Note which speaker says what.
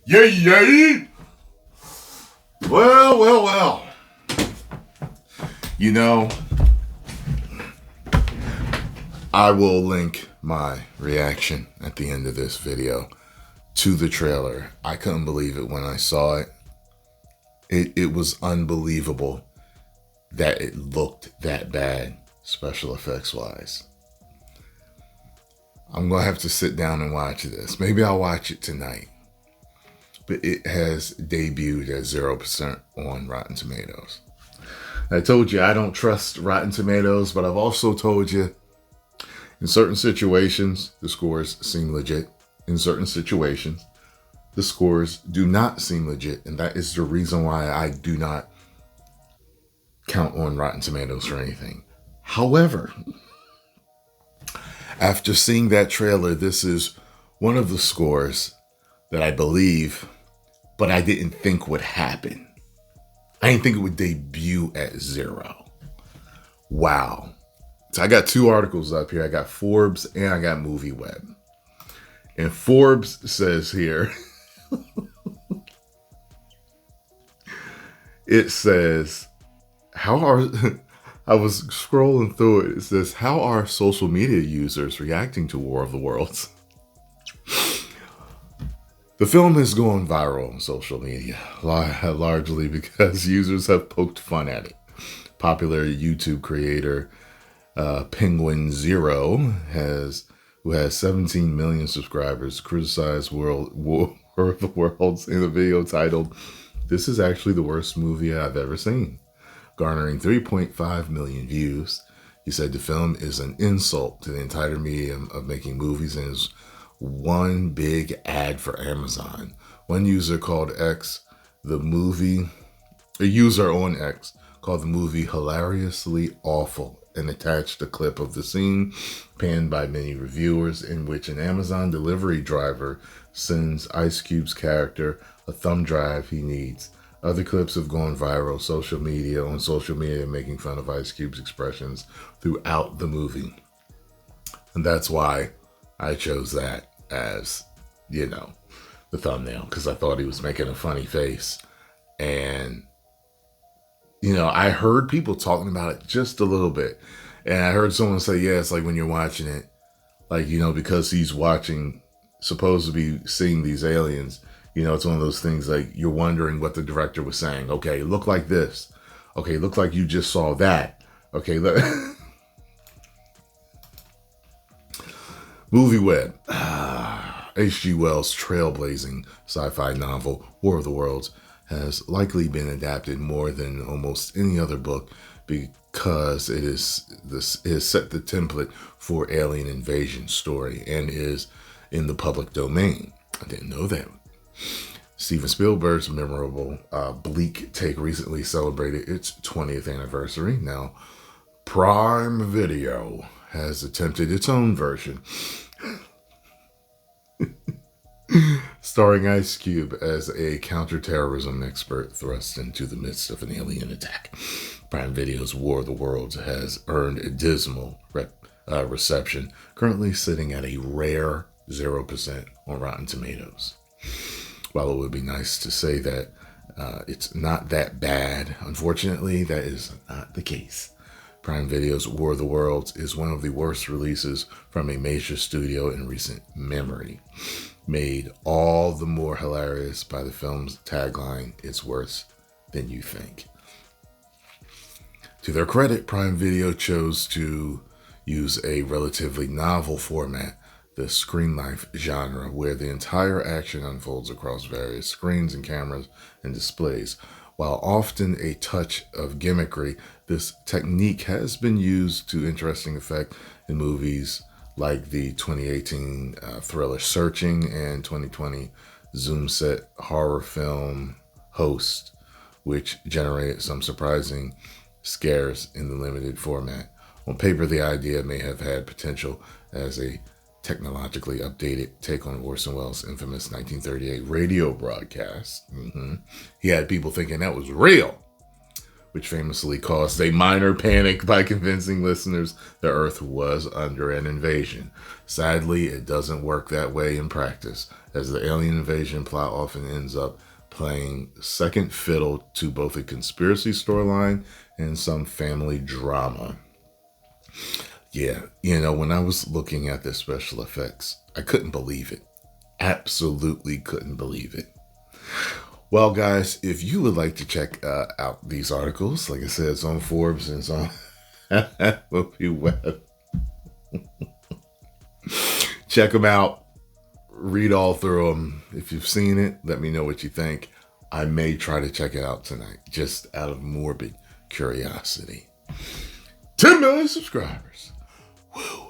Speaker 1: Yay, yay! Well. You know, I will link my reaction at the end of this video to the trailer. I couldn't believe it when I saw it. It was unbelievable that it looked that bad, special effects wise. I'm going to have to sit down and watch this. Maybe I'll watch it tonight. But it has debuted at 0% on Rotten Tomatoes. I told you I don't trust Rotten Tomatoes, but I've also told you in certain situations, the scores seem legit. In certain situations, the scores do not seem legit. And that is the reason why I do not count on Rotten Tomatoes for anything. However, after seeing that trailer, this is one of the scores that I believe, but I didn't think would happen. I didn't think it would debut at 0. Wow. So I got two articles up here. I got Forbes and I got MovieWeb. And Forbes says here, it says, I was scrolling through it. It says, how are social media users reacting to War of the Worlds? The film has gone viral on social media, largely because users have poked fun at it. Popular YouTube creator Penguin Zero, who has 17 million subscribers, criticized War of the Worlds in a video titled, "This is actually the worst movie I've ever seen," garnering 3.5 million views. He said the film is an insult to the entire medium of making movies and is one big ad for Amazon. One user called a user on X called the movie hilariously awful and attached a clip of the scene panned by many reviewers in which an Amazon delivery driver sends Ice Cube's character a thumb drive he needs. Other clips have gone viral on social media making fun of Ice Cube's expressions throughout the movie. And that's why I chose that as, the thumbnail, because I thought he was making a funny face. And, I heard people talking about it just a little bit. And I heard someone say, yeah, it's like when you're watching it, because he's supposed to be seeing these aliens, it's one of those things like you're wondering what the director was saying. Okay, look like this. Okay, look like you just saw that. Okay, look. MovieWeb. H.G. Wells' trailblazing sci-fi novel, War of the Worlds, has likely been adapted more than almost any other book because it has set the template for alien invasion story and is in the public domain. I didn't know that. Steven Spielberg's memorable Bleak take recently celebrated its 20th anniversary. Now, Prime Video has attempted its own version, starring Ice Cube as a counterterrorism expert thrust into the midst of an alien attack. Prime Video's War of the Worlds has earned a dismal reception, currently sitting at a rare 0% on Rotten Tomatoes. While it would be nice to say that it's not that bad, unfortunately, that is not the case. Prime Video's War of the Worlds is one of the worst releases from a major studio in recent memory. Made all the more hilarious by the film's tagline, "It's worse than you think." To their credit, Prime Video chose to use a relatively novel format, the screen life genre, where the entire action unfolds across various screens and cameras and displays. While often a touch of gimmickry, this technique has been used to interesting effect in movies like the 2018 thriller Searching and 2020 Zoom set horror film Host, which generated some surprising scares in the limited format. On paper, the idea may have had potential as a technologically updated take on Orson Welles' infamous 1938 radio broadcast. He had people thinking that was real. which famously caused a minor panic by convincing listeners the Earth was under an invasion. Sadly, it doesn't work that way in practice, as the alien invasion plot often ends up playing second fiddle to both a conspiracy storyline and some family drama. Yeah, when I was looking at the special effects, I couldn't believe it. Absolutely couldn't believe it. Well, guys, if you would like to check out these articles, like I said, it's on Forbes and it's on Movie Web. Check them out. Read all through them. If you've seen it, let me know what you think. I may try to check it out tonight, just out of morbid curiosity. 10 million subscribers. Woo!